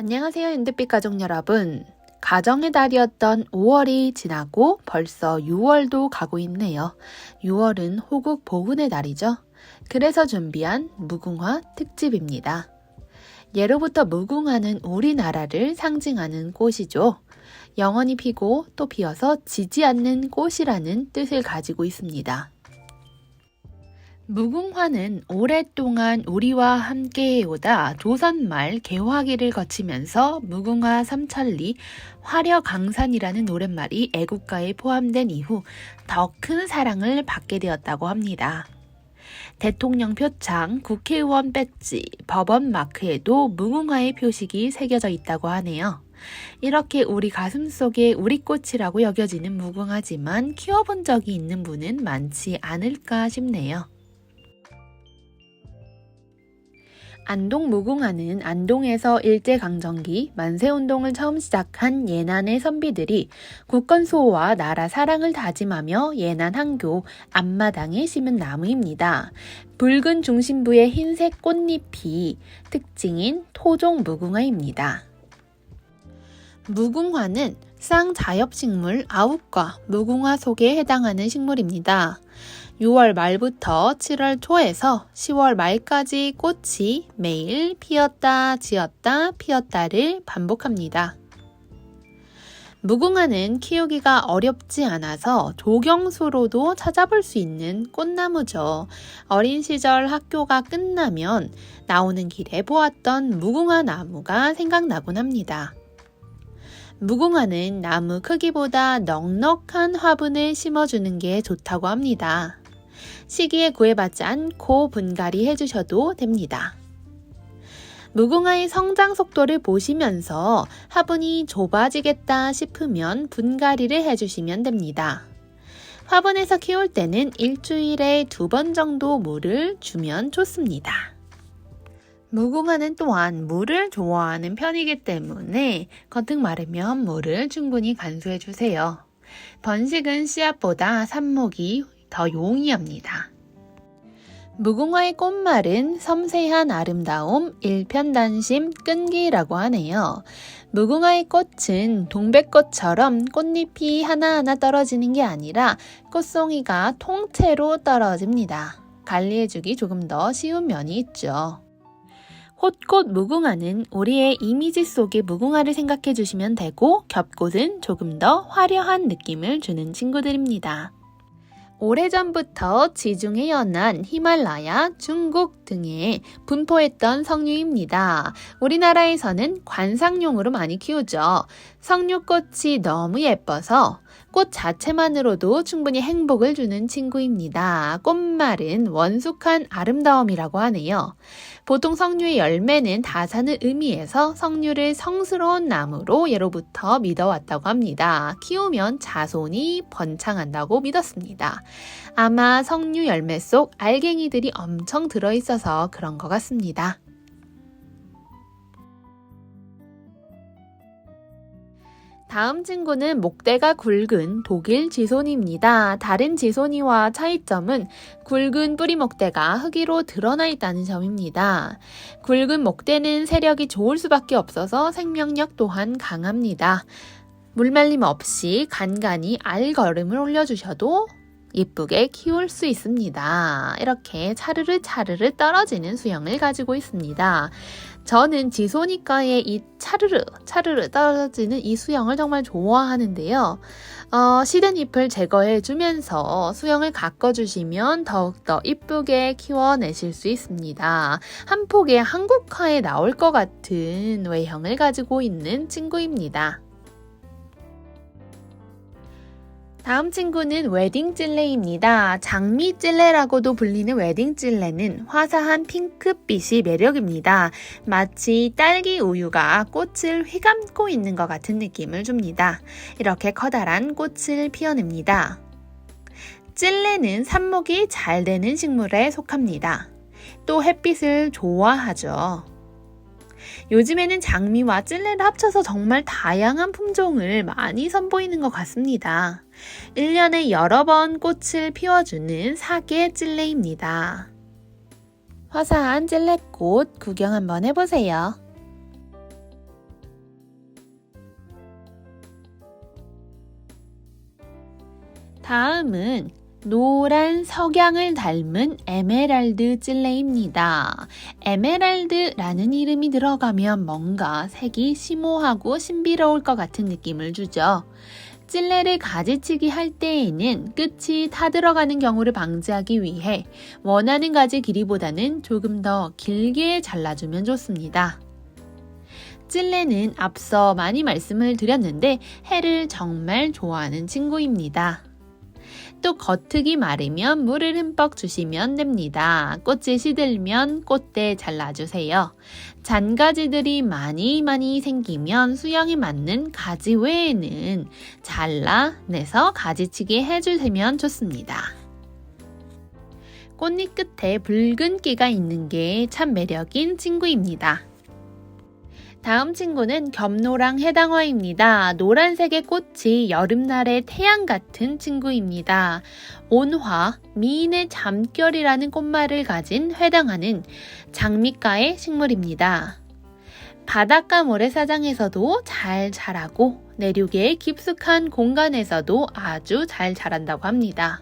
안녕하세요, 핸드빛 가족 여러분. 가정의 달이었던 5월이 지나고 벌써 6월도 가고 있네요. 6월은 호국 보훈의 달이죠. 그래서 준비한 무궁화 특집입니다. 예로부터 무궁화는 우리나라를 상징하는 꽃이죠. 영원히 피고 또 피어서 지지 않는 꽃이라는 뜻을 가지고 있습니다. 무궁화는 오랫동안 우리와 함께해오다 조선말 개화기를 거치면서 무궁화 삼천리 화려강산이라는 노랫말이 애국가에 포함된 이후 더 큰 사랑을 받게 되었다고 합니다. 대통령 표창, 국회의원 배지, 법원 마크에도 무궁화의 표식이 새겨져 있다고 하네요. 이렇게 우리 가슴속에 우리 꽃이라고 여겨지는 무궁화지만 키워본 적이 있는 분은 많지 않을까 싶네요. 안동 무궁화는 안동에서 일제강점기 만세운동을 처음 시작한 예난의 선비들이 국권 수호와 나라 사랑을 다짐하며 예난 항교 앞마당에 심은 나무입니다. 붉은 중심부의 흰색 꽃잎이 특징인 토종 무궁화입니다. 무궁화는 쌍자엽식물 아욱과 무궁화 속에 해당하는 식물입니다. 6월 말부터 7월 초에서 10월 말까지 꽃이 매일 피었다 지었다 피었다를 반복합니다. 무궁화는 키우기가 어렵지 않아서 조경수로도 찾아볼 수 있는 꽃나무죠. 어린 시절 학교가 끝나면 나오는 길에 보았던 무궁화 나무가 생각나곤 합니다. 무궁화는 나무 크기보다 넉넉한 화분을 심어주는 게 좋다고 합니다. 시기에 구애받지 않고 분갈이 해주셔도 됩니다. 무궁화의 성장 속도를 보시면서 화분이 좁아지겠다 싶으면 분갈이를 해주시면 됩니다. 화분에서 키울 때는 일주일에 2번 정도 물을 주면 좋습니다. 무궁화는 또한 물을 좋아하는 편이기 때문에 겉흙 마르면 물을 충분히 간수해주세요. 번식은 씨앗보다 삽목이 더 용이합니다. 무궁화의 꽃말은 섬세한 아름다움, 일편단심, 끈기라고 하네요. 무궁화의 꽃은 동백꽃처럼 꽃잎이 하나하나 떨어지는 게 아니라 꽃송이가 통째로 떨어집니다. 관리해주기 조금 더 쉬운 면이 있죠. 홑꽃 무궁화는 우리의 이미지 속의 무궁화를 생각해 주시면 되고 겹꽃은 조금 더 화려한 느낌을 주는 친구들입니다. 오래전부터 지중해 연안, 히말라야, 중국 등에 분포했던 석류입니다. 우리나라에서는 관상용으로 많이 키우죠. 석류꽃이 너무 예뻐서 꽃 자체만으로도 충분히 행복을 주는 친구입니다. 꽃말은 원숙한 아름다움이라고 하네요. 보통 석류의 열매는 다산을 의미해서 석류를 성스러운 나무로 예로부터 믿어왔다고 합니다. 키우면 자손이 번창한다고 믿었습니다. 아마 석류 열매 속 알갱이들이 엄청 들어있어서 그런 것 같습니다. 다음 친구는 목대가 굵은 독일 지손이입니다. 다른 지손이와 차이점은 굵은 뿌리 목대가 흙위로 드러나 있다는 점입니다. 굵은 목대는 세력이 좋을 수밖에 없어서 생명력 또한 강합니다. 물말림 없이 간간히 알걸음을 올려주셔도 예쁘게 키울 수 있습니다. 이렇게 차르르 떨어지는 수영을 가지고 있습니다. 저는 지소니까의 이 차르르 떨어지는 이 수영을 정말 좋아하는데요. 시든 잎을 제거해주면서 수영을 가꿔주시면 더욱더 이쁘게 키워내실 수 있습니다. 한 폭의 한국화에 나올 것 같은 외형을 가지고 있는 친구입니다. 다음 친구는 웨딩찔레입니다. 장미찔레라고도 불리는 웨딩찔레는 화사한 핑크빛이 매력입니다. 마치 딸기 우유가 꽃을 휘감고 있는 것 같은 느낌을 줍니다. 이렇게 커다란 꽃을 피워냅니다. 찔레는 삽목이 잘 되는 식물에 속합니다. 또 햇빛을 좋아하죠. 요즘에는 장미와 찔레를 합쳐서 정말 다양한 품종을 많이 선보이는 것 같습니다. 1년에 여러 번 꽃을 피워주는 사계 찔레입니다. 화사한 찔레꽃 구경 한번 해보세요. 다음은 노란 석양을 닮은 에메랄드 찔레입니다. 에메랄드라는 이름이 들어가면 뭔가 색이 심오하고 신비로울 것 같은 느낌을 주죠. 찔레를 가지치기 할 때에는 끝이 타 들어가는 경우를 방지하기 위해 원하는 가지 길이보다는 조금 더 길게 잘라주면 좋습니다. 찔레는 앞서 많이 말씀을 드렸는데 해를 정말 좋아하는 친구입니다. 또 겉흙이 마르면 물을 흠뻑 주시면 됩니다. 꽃이 시들면 꽃대 잘라주세요. 잔가지들이 많이 생기면 수영에 맞는 가지 외에는 잘라내서 가지치기 해주시면 좋습니다. 꽃잎 끝에 붉은 끼가 있는 게 참 매력인 친구입니다. 다음 친구는 겹노랑 해당화입니다. 노란색의 꽃이 여름날의 태양 같은 친구입니다. 온화, 미인의 잠결이라는 꽃말을 가진 해당화는 장미과의 식물입니다. 바닷가 모래사장에서도 잘 자라고 내륙의 깊숙한 공간에서도 아주 잘 자란다고 합니다.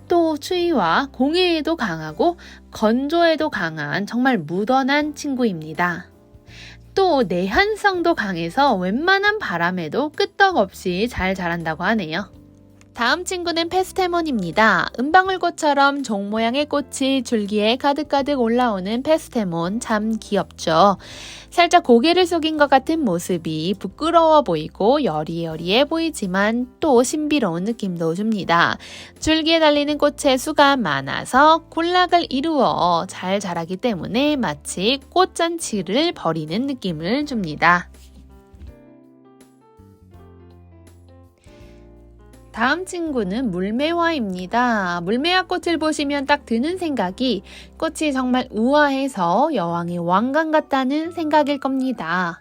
또 추위와 공해에도 강하고 건조에도 강한 정말 무던한 친구입니다. 또 내한성도 강해서 웬만한 바람에도 끄떡없이 잘 자란다고 하네요. 다음 친구는 페스테몬입니다. 은방울꽃처럼 종 모양의 꽃이 줄기에 가득가득 올라오는 페스테몬 참 귀엽죠. 살짝 고개를 숙인 것 같은 모습이 부끄러워 보이고 여리여리해 보이지만 또 신비로운 느낌도 줍니다. 줄기에 달리는 꽃의 수가 많아서 군락을 이루어 잘 자라기 때문에 마치 꽃잔치를 벌이는 느낌을 줍니다. 다음 친구는 물매화입니다. 물매화 꽃을 보시면 딱 드는 생각이 꽃이 정말 우아해서 여왕의 왕관 같다는 생각일 겁니다.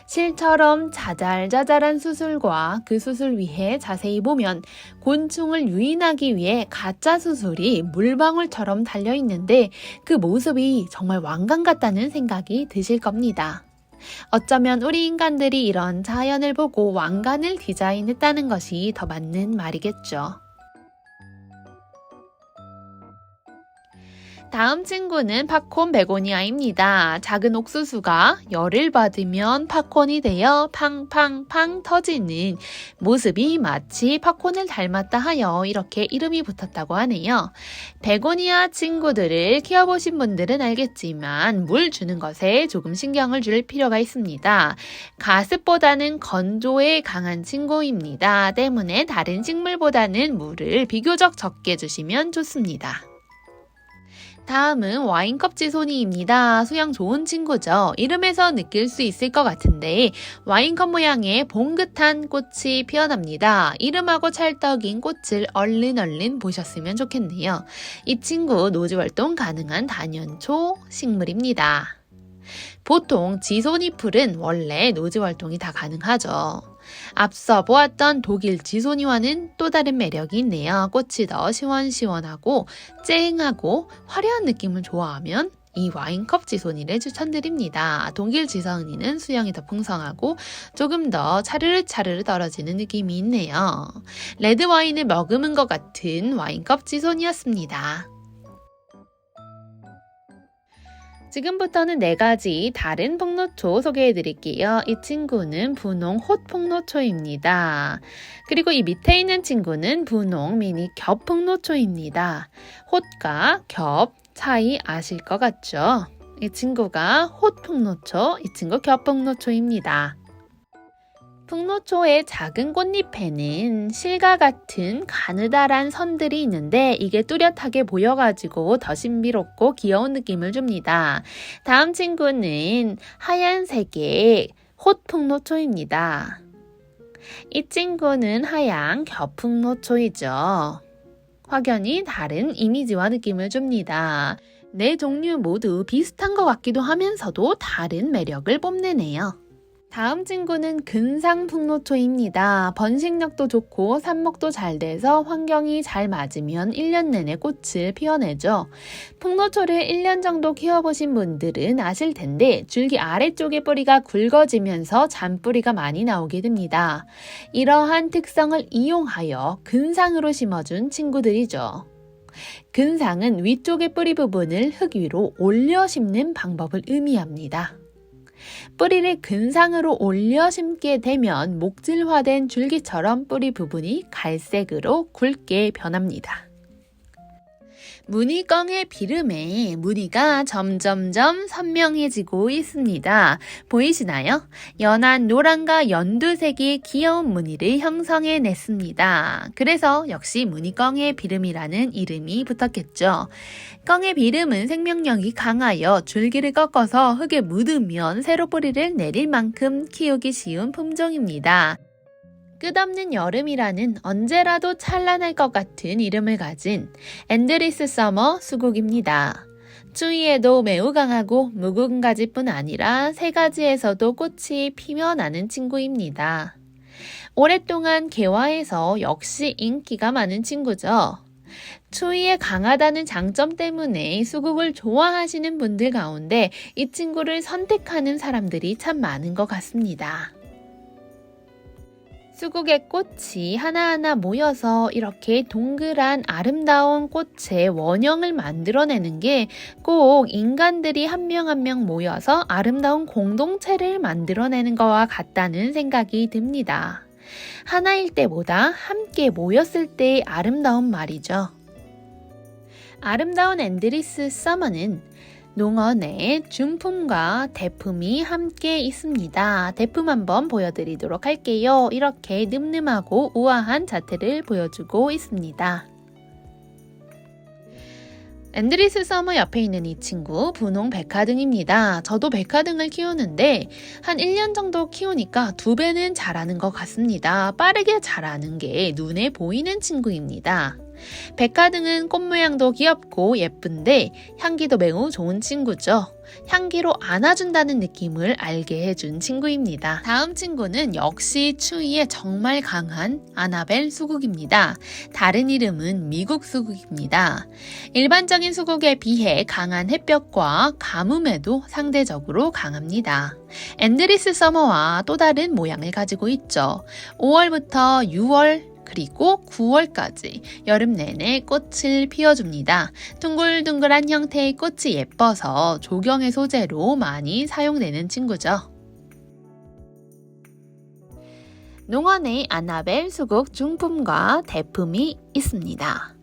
실처럼 자잘자잘한 수술과 그 수술 위에 자세히 보면 곤충을 유인하기 위해 가짜 수술이 물방울처럼 달려있는데 그 모습이 정말 왕관 같다는 생각이 드실 겁니다. 어쩌면 우리 인간들이 이런 자연을 보고 왕관을 디자인했다는 것이 더 맞는 말이겠죠. 다음 친구는 팝콘 베고니아입니다. 작은 옥수수가 열을 받으면 팝콘이 되어 팡팡팡 터지는 모습이 마치 팝콘을 닮았다 하여 이렇게 이름이 붙었다고 하네요. 베고니아 친구들을 키워보신 분들은 알겠지만 물 주는 것에 조금 신경을 줄 필요가 있습니다. 가습보다는 건조에 강한 친구입니다. 때문에 다른 식물보다는 물을 비교적 적게 주시면 좋습니다. 다음은 와인컵 지소니입니다. 수영 좋은 친구죠. 이름에서 느낄 수 있을 것 같은데 와인컵 모양의 봉긋한 꽃이 피어납니다. 이름하고 찰떡인 꽃을 얼른 보셨으면 좋겠네요. 이 친구 노즈활동 가능한 단연초 식물입니다. 보통 지소니풀은 원래 노즈활동이 다 가능하죠. 앞서 보았던 독일 지소니와는 또 다른 매력이 있네요. 꽃이 더 시원시원하고 쨍하고 화려한 느낌을 좋아하면 이 와인컵 지소니를 추천드립니다. 독일 지소니는 수영이 더 풍성하고 조금 더 차르르 떨어지는 느낌이 있네요. 레드 와인을 머금은 것 같은 와인컵 지소니였습니다. 지금부터는 4가지 다른 폭로초 소개해드릴게요. 이 친구는 분홍 홑 폭로초입니다. 그리고 이 밑에 있는 친구는 분홍 미니 겹 폭로초입니다. 홑과 겹 차이 아실 것 같죠? 이 친구가 홑 폭로초, 이 친구 겹 폭로초입니다. 풍노초의 작은 꽃잎에는 실과 같은 가느다란 선들이 있는데 이게 뚜렷하게 보여가지고 더 신비롭고 귀여운 느낌을 줍니다. 다음 친구는 하얀색의 홑풍노초입니다. 이 친구는 하얀 겹풍노초이죠. 확연히 다른 이미지와 느낌을 줍니다. 네 종류 모두 비슷한 것 같기도 하면서도 다른 매력을 뽐내네요. 다음 친구는 근상풍노초입니다. 번식력도 좋고 삽목도 잘 돼서 환경이 잘 맞으면 1년 내내 꽃을 피워내죠. 풍노초를 1년 정도 키워보신 분들은 아실 텐데 줄기 아래쪽의 뿌리가 굵어지면서 잔뿌리가 많이 나오게 됩니다. 이러한 특성을 이용하여 근상으로 심어준 친구들이죠. 근상은 위쪽의 뿌리 부분을 흙 위로 올려 심는 방법을 의미합니다. 뿌리를 근상으로 올려 심게 되면 목질화된 줄기처럼 뿌리 부분이 갈색으로 굵게 변합니다. 무늬껑의 비름에 무늬가 점점점 선명해지고 있습니다. 보이시나요? 연한 노란과 연두색이 귀여운 무늬를 형성해냈습니다. 그래서 역시 무늬껑의 비름이라는 이름이 붙었겠죠. 껑의 비름은 생명력이 강하여 줄기를 꺾어서 흙에 묻으면 새로 뿌리를 내릴 만큼 키우기 쉬운 품종입니다. 끝없는 여름이라는 언제라도 찬란할 것 같은 이름을 가진 엔드리스 서머 수국입니다. 추위에도 매우 강하고 묵은 가지뿐 아니라 새 가지에서도 꽃이 피며 나는 친구입니다. 오랫동안 개화해서 역시 인기가 많은 친구죠. 추위에 강하다는 장점 때문에 수국을 좋아하시는 분들 가운데 이 친구를 선택하는 사람들이 참 많은 것 같습니다. 수국의 꽃이 하나하나 모여서 이렇게 동그란 아름다운 꽃의 원형을 만들어내는 게 꼭 인간들이 한 명 한 명 모여서 아름다운 공동체를 만들어내는 것과 같다는 생각이 듭니다. 하나일 때보다 함께 모였을 때의 아름다운 말이죠. 아름다운 엔드리스 서머는 농원에 중품과 대품이 함께 있습니다. 대품 한번 보여드리도록 할게요. 이렇게 늠름하고 우아한 자태를 보여주고 있습니다. 엔드리스 서머 옆에 있는 이 친구 분홍 백화등입니다. 저도 백화등을 키우는데 한 1년 정도 키우니까 2배는 자라는 것 같습니다. 빠르게 자라는 게 눈에 보이는 친구입니다. 백화등은 꽃 모양도 귀엽고 예쁜데 향기도 매우 좋은 친구죠. 향기로 안아준다는 느낌을 알게 해준 친구입니다. 다음 친구는 역시 추위에 정말 강한 아나벨 수국입니다. 다른 이름은 미국 수국입니다. 일반적인 수국에 비해 강한 햇볕과 가뭄에도 상대적으로 강합니다. 엔드리스 서머와 또 다른 모양을 가지고 있죠. 5월부터 6월 그리고 9월까지 여름 내내 꽃을 피워줍니다. 둥글둥글한 형태의 꽃이 예뻐서 조경의 소재로 많이 사용되는 친구죠. 농원에 아나벨 수국 중품과 대품이 있습니다.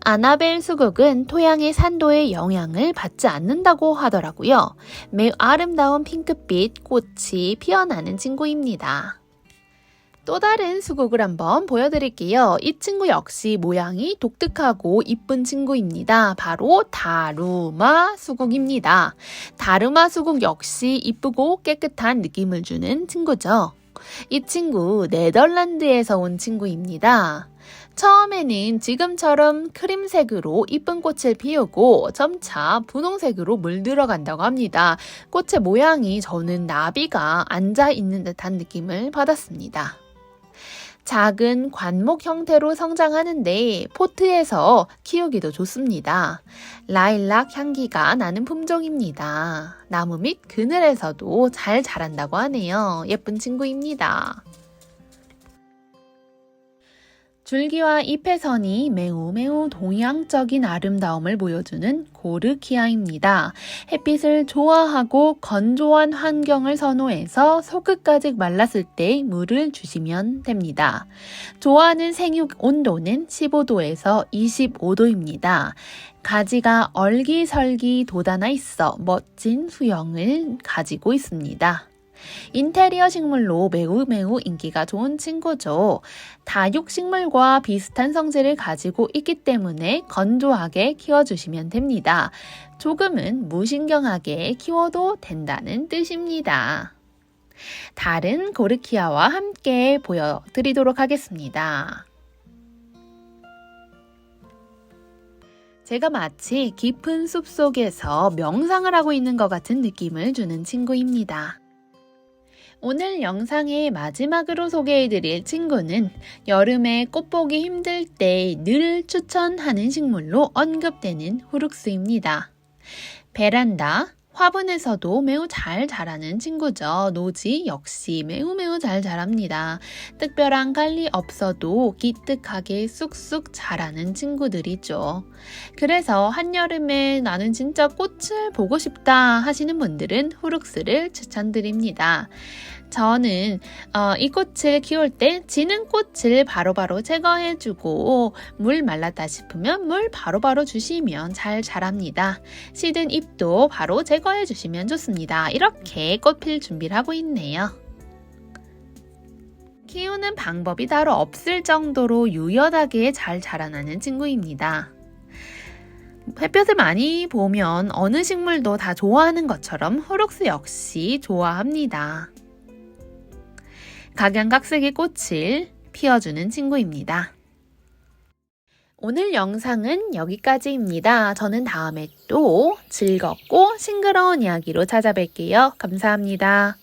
아나벨 수국은 토양의 산도의 영향을 받지 않는다고 하더라고요. 매우 아름다운 핑크빛 꽃이 피어나는 친구입니다. 또 다른 수국을 한번 보여드릴게요. 이 친구 역시 모양이 독특하고 이쁜 친구입니다. 바로 다루마 수국입니다. 다루마 수국 역시 이쁘고 깨끗한 느낌을 주는 친구죠. 이 친구 네덜란드에서 온 친구입니다. 처음에는 지금처럼 크림색으로 이쁜 꽃을 피우고 점차 분홍색으로 물들어간다고 합니다. 꽃의 모양이 저는 나비가 앉아있는 듯한 느낌을 받았습니다. 작은 관목 형태로 성장하는데 포트에서 키우기도 좋습니다. 라일락 향기가 나는 품종입니다. 나무 밑 그늘에서도 잘 자란다고 하네요. 예쁜 친구입니다. 줄기와 잎의 선이 매우 동양적인 아름다움을 보여주는 고르키아입니다. 햇빛을 좋아하고 건조한 환경을 선호해서 손끝까지 말랐을 때 물을 주시면 됩니다. 좋아하는 생육 온도는 15도에서 25도입니다. 가지가 얼기설기 돋아나 있어 멋진 수영을 가지고 있습니다. 인테리어 식물로 매우 인기가 좋은 친구죠. 다육식물과 비슷한 성질을 가지고 있기 때문에 건조하게 키워주시면 됩니다. 조금은 무신경하게 키워도 된다는 뜻입니다. 다른 고르키아와 함께 보여드리도록 하겠습니다. 제가 마치 깊은 숲속에서 명상을 하고 있는 것 같은 느낌을 주는 친구입니다. 오늘 영상의 마지막으로 소개해드릴 친구는 여름에 꽃 보기 힘들 때 늘 추천하는 식물로 언급되는 후룩스입니다. 베란다, 화분에서도 매우 잘 자라는 친구죠. 노지 역시 매우 잘 자랍니다. 특별한 관리 없어도 기특하게 쑥쑥 자라는 친구들이죠. 그래서 한여름에 나는 진짜 꽃을 보고 싶다 하시는 분들은 후룩스를 추천드립니다. 저는 이 꽃을 키울 때 지는 꽃을 바로바로 제거해주고 물 말랐다 싶으면 물 바로바로 주시면 잘 자랍니다. 시든 잎도 바로 제거해주시면 좋습니다. 이렇게 꽃 필 준비를 하고 있네요. 키우는 방법이 따로 없을 정도로 유연하게 잘 자라나는 친구입니다. 햇볕을 많이 보면 어느 식물도 다 좋아하는 것처럼 후룩스 역시 좋아합니다. 각양각색의 꽃을 피워주는 친구입니다. 오늘 영상은 여기까지입니다. 저는 다음에 또 즐겁고 싱그러운 이야기로 찾아뵐게요. 감사합니다.